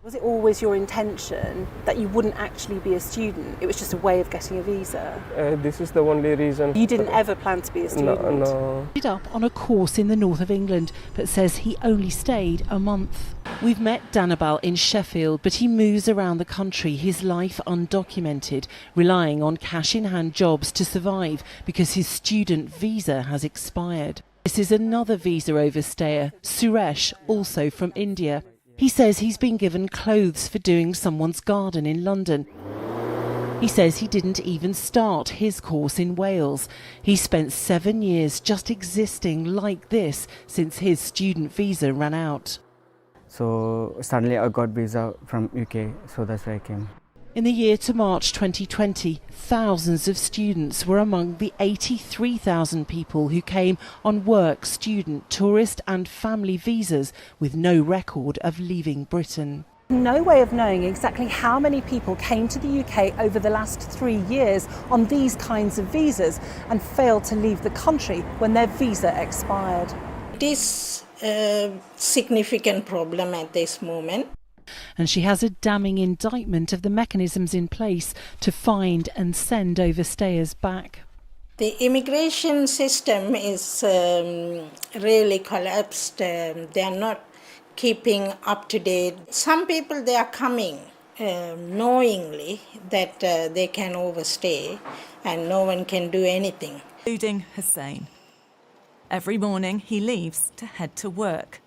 Was it always your intention that you wouldn't actually be a student? It was just a way of getting a visa? This is the only reason. You didn't ever plan to be a student? No. He ended up on a course in the north of England, but says he only stayed a month. We've met Danabal in Sheffield, but he moves around the country, his life undocumented, relying on cash-in-hand jobs to survive because his student visa has expired. This is another visa overstayer, Suresh, also from India. He says he's been given clothes for doing someone's garden in London. He says he didn't even start his course in Wales. He spent 7 years just existing like this since his student visa ran out. So suddenly I got visa from UK, so that's why I came. In the year to March 2020, thousands of students were among the 83,000 people who came on work, student, tourist and family visas with no record of leaving Britain. No way of knowing exactly how many people came to the UK over the last 3 years on these kinds of visas and failed to leave the country when their visa expired. It is a significant problem at this moment. And she has a damning indictment of the mechanisms in place to find and send overstayers back. The immigration system is really collapsed. They are not keeping up to date. Some people, they are coming knowingly that they can overstay and no one can do anything. Including Hussein. Every morning he leaves to head to work.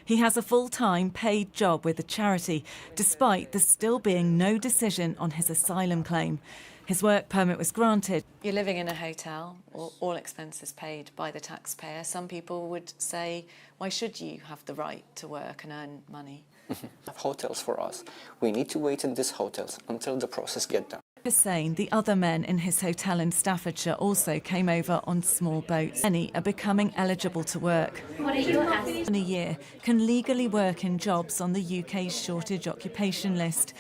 He has a full-time paid job with a charity, despite there still being no decision on his asylum claim. His work permit was granted. You're living in a hotel, all expenses paid by the taxpayer. Some people would say, why should you have the right to work and earn money? Hotels for us. We need to wait in these hotels until the process gets done. Hussein, the other men in his hotel in Staffordshire, also came over on small boats. Many are becoming eligible to work. What are your asks? In a year, can legally work in jobs on the UK's shortage occupation list.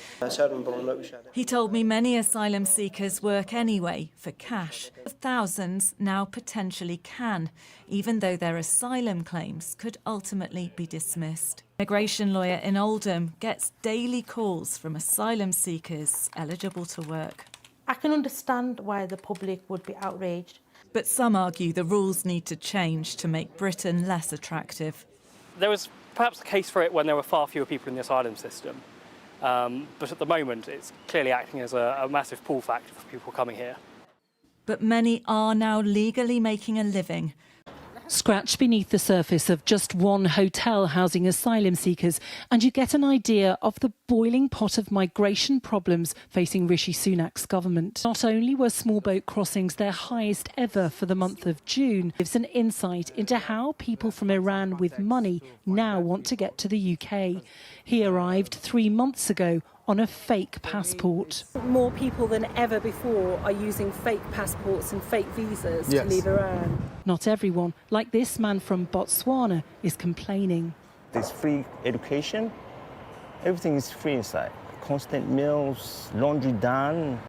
He told me many asylum seekers work anyway for cash. Thousands now potentially can, even though their asylum claims could ultimately be dismissed. Immigration lawyer in Oldham gets daily calls from asylum seekers eligible to work. I can understand why the public would be outraged. But some argue the rules need to change to make Britain less attractive. There was perhaps a case for it when there were far fewer people in the asylum system. But at the moment, it's clearly acting as a massive pull factor for people coming here. But many are now legally making a living. Scratch beneath the surface of just one hotel housing asylum seekers and you get an idea of the boiling pot of migration problems facing Rishi Sunak's government. Not only were small boat crossings their highest ever for the month of June, it gives an insight into how people from Iran with money now want to get to the UK. He arrived 3 months ago on a fake passport. More people than ever before are using fake passports and fake visas to leave Iran. Not everyone, like this man from Botswana, is complaining. There's free education. Everything is free inside. Constant meals, laundry done.